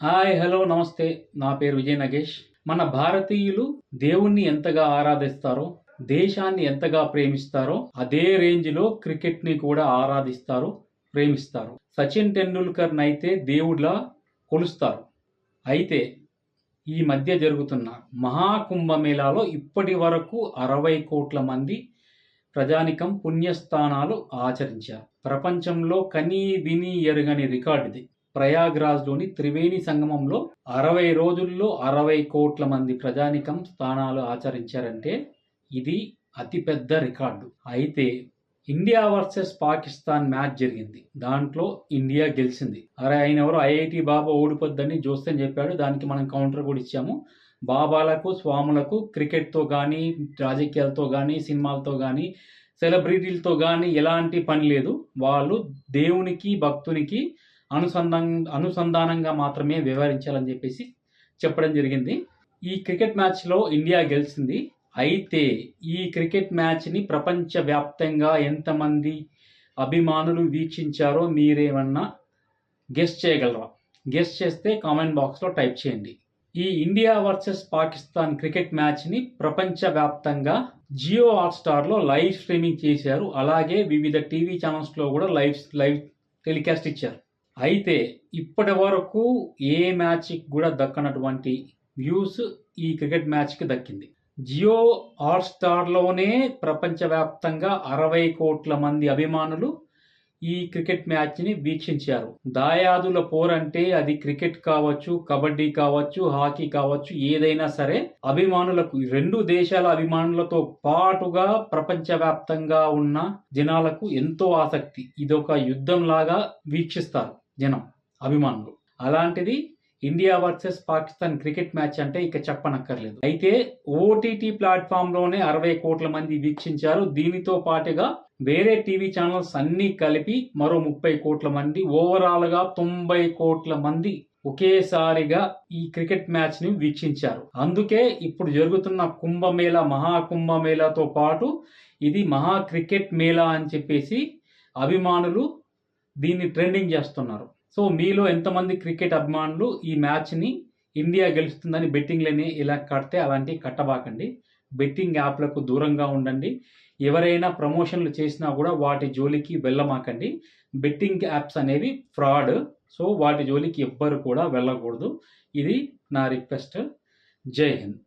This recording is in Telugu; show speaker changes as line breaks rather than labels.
హాయ్, హలో, నమస్తే. నా పేరు విజయ్ నగేష్. మన భారతీయులు దేవుణ్ణి ఎంతగా ఆరాధిస్తారో, దేశాన్ని ఎంతగా ప్రేమిస్తారో అదే రేంజ్‌లో క్రికెట్‌ని కూడా ఆరాధిస్తారు, ప్రేమిస్తారు. సచిన్ టెండూల్కర్‌నైతే దేవుడిలా కొలుస్తారు. అయితే ఈ మధ్య జరుగుతున్న మహాకుంభమేళాలో ఇప్పటి వరకు 60,00,00,000 మంది ప్రజానీకం పుణ్యస్నానాలు ఆచరించారు. ప్రపంచంలో కనీ విని ఎరుగని రికార్డిది. ప్రయాగ్రాజ్‌లోని త్రివేణి సంగమంలో 60 రోజుల్లో 60,00,00,000 మంది ప్రజానీకం స్నానాలు ఆచరించారంటే ఇది అతిపెద్ద రికార్డు. అయితే ఇండియా వర్సెస్ పాకిస్తాన్ మ్యాచ్ జరిగింది. దాంట్లో ఇండియా గెలిచింది. ఆయనెవరో ఐఐటీ బాబా ఓడిపోద్దని జోస్యం చెప్పాడు. దానికి మనం కౌంటర్ కూడా ఇచ్చాము. బాబాలకు, స్వాములకు క్రికెట్‌తో గానీ, రాజకీయాలతో గానీ, సినిమాలతో గానీ, సెలబ్రిటీలతో గానీ ఎలాంటి పని లేదు. వాళ్ళు దేవునికి, భక్తునికి అనుసంధానంగా మాత్రమే వ్యవహరించాలని చెప్పేసి చెప్పడం జరిగింది. ఈ క్రికెట్ మ్యాచ్‌లో ఇండియా గెలిచింది. అయితే ఈ క్రికెట్ మ్యాచ్‌ని ప్రపంచవ్యాప్తంగా ఎంతమంది అభిమానులు వీక్షించారో మీరేమన్నా గెస్ చేయగలరా? గెస్ చేస్తే కామెంట్ బాక్స్‌లో టైప్ చేయండి. ఈ ఇండియా వర్సెస్ పాకిస్తాన్ క్రికెట్ మ్యాచ్‌ని ప్రపంచవ్యాప్తంగా జియో హాట్‌స్టార్‌లో లైవ్ స్ట్రీమింగ్ చేశారు. అలాగే వివిధ టీవీ ఛానల్స్‌లో కూడా లైవ్ టెలికాస్ట్ ఇచ్చారు. అయితే ఇప్పటి వరకు ఏ మ్యాచ్‌కి కూడా దక్కనటువంటి వ్యూస్ ఈ క్రికెట్ మ్యాచ్‌కి దక్కింది. జియో హాట్‌స్టార్‌లోనే ప్రపంచవ్యాప్తంగా 60,00,00,000 మంది అభిమానులు ఈ క్రికెట్ మ్యాచ్‌ని వీక్షించారు. దాయాదుల పోరంటే అది క్రికెట్ కావచ్చు, కబడ్డీ కావచ్చు, హాకీ కావచ్చు, ఏదైనా సరే అభిమానులకు, రెండు దేశాల అభిమానులతో పాటుగా ప్రపంచవ్యాప్తంగా ఉన్న జనాలకు ఎంతో ఆసక్తి. ఇదొక యుద్ధంలాగా వీక్షిస్తారు జనం, అభిమానులు. అలాంటిది India versus Pakistan cricket match అంటే ఇక చెప్పనక్కర్లేదు. అయితే ఓటీటీ ప్లాట్‌ఫామ్‌లోనే 60,00,00,000 మంది వీక్షించారు. దీనితో పాటుగా వేరే టీవీ ఛానల్స్ అన్నీ కలిపి మరో 30,00,00,000 మంది, ఓవరాల్‌గా 90,00,00,000 మంది ఒకేసారిగా ఈ క్రికెట్ మ్యాచ్‌ని వీక్షించారు. అందుకే ఇప్పుడు జరుగుతున్న మహాకుంభమేళాతో పాటు ఇది మహా క్రికెట్ మేళా అని చెప్పేసి అభిమానులు దీన్ని ట్రెండింగ్ చేస్తున్నారు. సో మీలో ఎంతమంది క్రికెట్ అభిమానులు ఈ మ్యాచ్‌ని ఇండియా గెలుస్తుందని బెట్టింగ్‌లని ఇలా కడితే అలాంటివి కట్టబాకండి. బెట్టింగ్ యాప్‌లకు దూరంగా ఉండండి. ఎవరైనా ప్రమోషన్‌లు చేసినా కూడా వాటి జోలికి వెళ్ళమాకండి. బెట్టింగ్ యాప్స్ అనేవి ఫ్రాడ్. సో వాటి జోలికి ఎవ్వరు కూడా వెళ్ళకూడదు. ఇది నా రిక్వెస్ట్. జై హింద్.